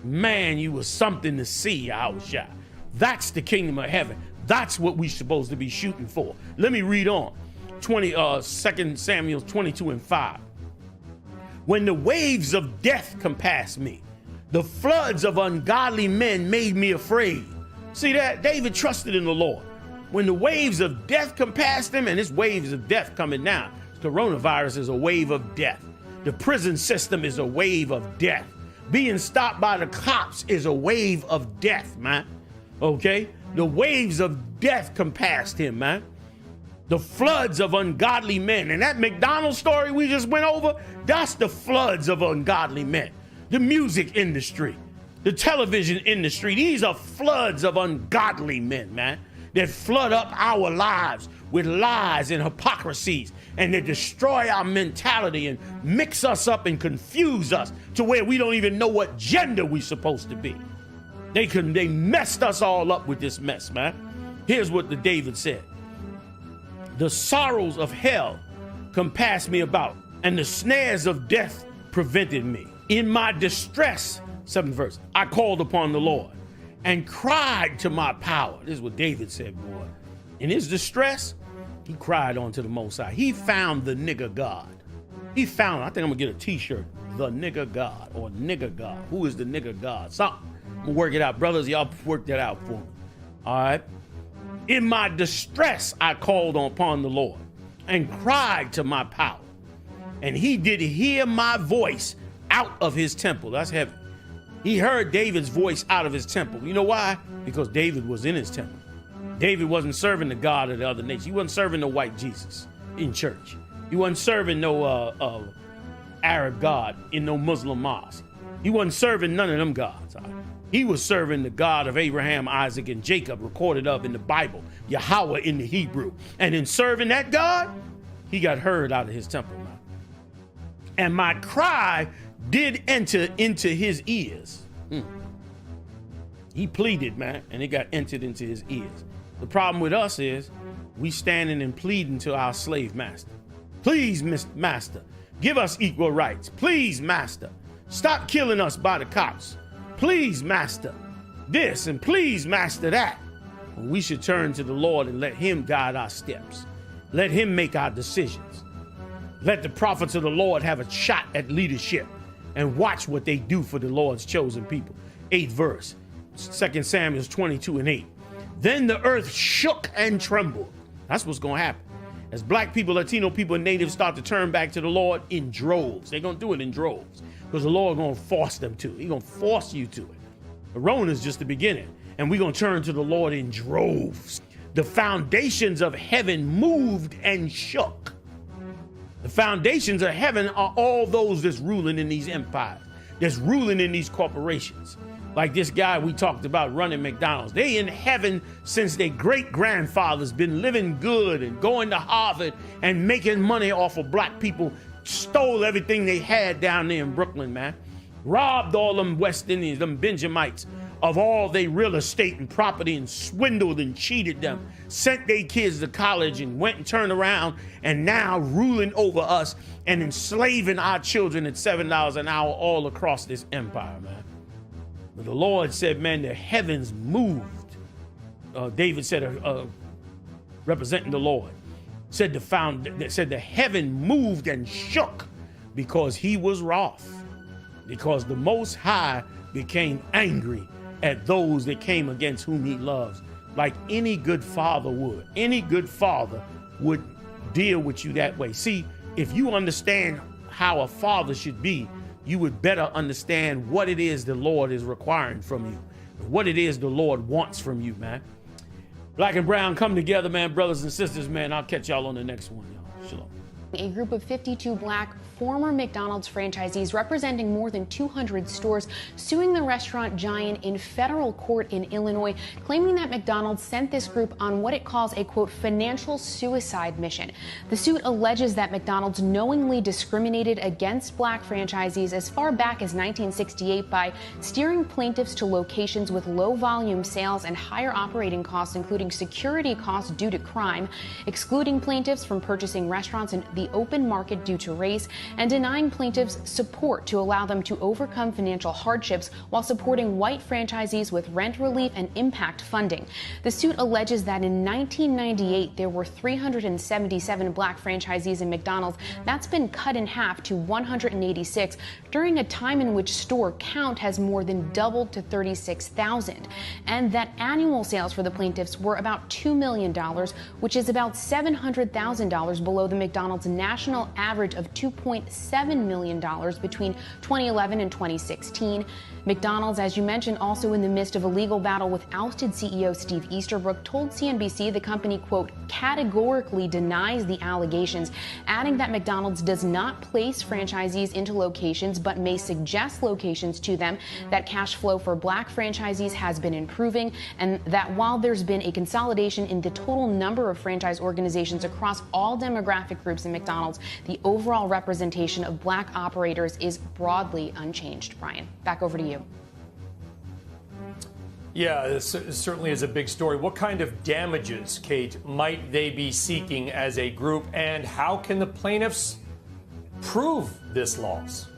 Man, you was something to see, Yahushua. That's the kingdom of heaven. That's what we're supposed to be shooting for. Let me read on. 2 Samuel 22:5. When the waves of death compassed me, the floods of ungodly men made me afraid. See that? David trusted in the Lord. When the waves of death compassed him, and it's waves of death coming now. Coronavirus is a wave of death. The prison system is a wave of death. Being stopped by the cops is a wave of death, man. Okay? The waves of death compassed him, man. The floods of ungodly men. And that McDonald's story we just went over, that's the floods of ungodly men. The music industry, the television industry, these are floods of ungodly men, man, that flood up our lives with lies and hypocrisies, and they destroy our mentality and mix us up and confuse us to where we don't even know what gender we're supposed to be. They messed us all up with this mess, man. Here's what the David said. The sorrows of hell compassed me about, and the snares of death prevented me. In my distress, 7th verse, I called upon the Lord and cried to my power. This is what David said, boy. In his distress, he cried unto the Most High. He found the nigger God. He found, I think I'm gonna get a t-shirt, the nigger God, or nigger God. Who is the nigger God? Something. I'm gonna work it out. Brothers, y'all work that out for me. All right. In my distress, I called upon the Lord and cried to my power. And he did hear my voice out of his temple. That's heaven. He heard David's voice out of his temple. You know why? Because David was in his temple. David wasn't serving the God of the other nations. He wasn't serving no white Jesus in church. He wasn't serving no Arab God in no Muslim mosque. He wasn't serving none of them gods. He was serving the God of Abraham, Isaac, and Jacob, recorded of in the Bible, Yahweh in the Hebrew. And in serving that God, he got heard out of his temple now. And my cry did enter into his ears. He pleaded, man, and it got entered into his ears. The problem with us is we standing and pleading to our slave master. Please, master, give us equal rights. Please, master, stop killing us by the cops. Please, master, this, and please, master, that. We should turn to the Lord and let him guide our steps. Let him make our decisions. Let the prophets of the Lord have a shot at leadership and watch what they do for the Lord's chosen people. 8th verse, 2 Samuel 22:8. Then the earth shook and trembled. That's what's going to happen. As black people, Latino people, and natives start to turn back to the Lord in droves. They're going to do it in droves because the Lord going to force them to. He's going to force you to it. The Rona is just the beginning, and we're going to turn to the Lord in droves. The foundations of heaven moved and shook. The foundations of heaven are all those that's ruling in these empires, that's ruling in these corporations. Like this guy we talked about running McDonald's. They in heaven since their great-grandfathers been living good and going to Harvard and making money off of black people, stole everything they had down there in Brooklyn, man. Robbed all them West Indians, them Benjamites, of all their real estate and property and swindled and cheated them, sent their kids to college and went and turned around and now ruling over us and enslaving our children at $7 an hour all across this empire, man. But the Lord said, man, the heavens moved. David said, representing the Lord, said the heaven moved and shook because he was wroth, because the Most High became angry at those that came against whom he loves, like any good father would. Any good father would deal with you that way. See, if you understand how a father should be, you would better understand what it is the Lord is requiring from you, what it is the Lord wants from you, man. Black and brown come together, man, brothers and sisters, man. I'll catch y'all on the next one, y'all. Shalom. A group of 52 black former McDonald's franchisees representing more than 200 stores suing the restaurant giant in federal court in Illinois, claiming that McDonald's sent this group on what it calls a, quote, financial suicide mission. The suit alleges that McDonald's knowingly discriminated against black franchisees as far back as 1968 by steering plaintiffs to locations with low volume sales and higher operating costs, including security costs due to crime, excluding plaintiffs from purchasing restaurants in the open market due to race, and denying plaintiffs support to allow them to overcome financial hardships while supporting white franchisees with rent relief and impact funding. The suit alleges that in 1998, there were 377 black franchisees in McDonald's. That's been cut in half to 186 during a time in which store count has more than doubled to 36,000. And that annual sales for the plaintiffs were about $2 million, which is about $700,000 below the McDonald's national average of $2.7 million between 2011 and 2016. McDonald's, as you mentioned, also in the midst of a legal battle with ousted CEO Steve Easterbrook, told CNBC the company, quote, categorically denies the allegations, adding that McDonald's does not place franchisees into locations but may suggest locations to them, that cash flow for black franchisees has been improving, and that while there's been a consolidation in the total number of franchise organizations across all demographic groups in McDonald's, the overall representation of black operators is broadly unchanged. Brian, back over to you. Yeah, this certainly is a big story. What kind of damages, Kate, might they be seeking as a group, and how can the plaintiffs prove this loss?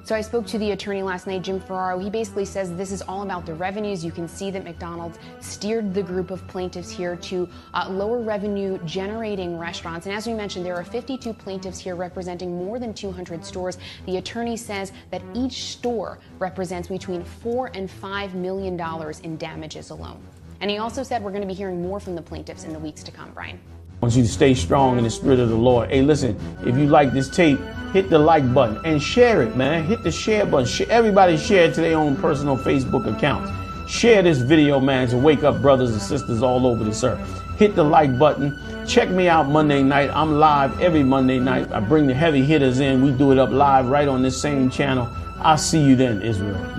So I spoke to the attorney last night, Jim Ferraro. He basically says this is all about the revenues. You can see that McDonald's steered the group of plaintiffs here to lower revenue generating restaurants. And as we mentioned, there are 52 plaintiffs here representing more than 200 stores. The attorney says that each store represents between $4 and $5 million in damages alone. And he also said we're going to be hearing more from the plaintiffs in the weeks to come, Brian. I want you to stay strong in the spirit of the Lord. Hey, listen, if you like this tape, hit the like button and share it, man. Hit the share button. Everybody share it to their own personal Facebook accounts. Share this video, man, to wake up brothers and sisters all over this earth. Hit the like button. Check me out Monday night. I'm live every Monday night. I bring the heavy hitters in. We do it up live right on this same channel. I'll see you then, Israel.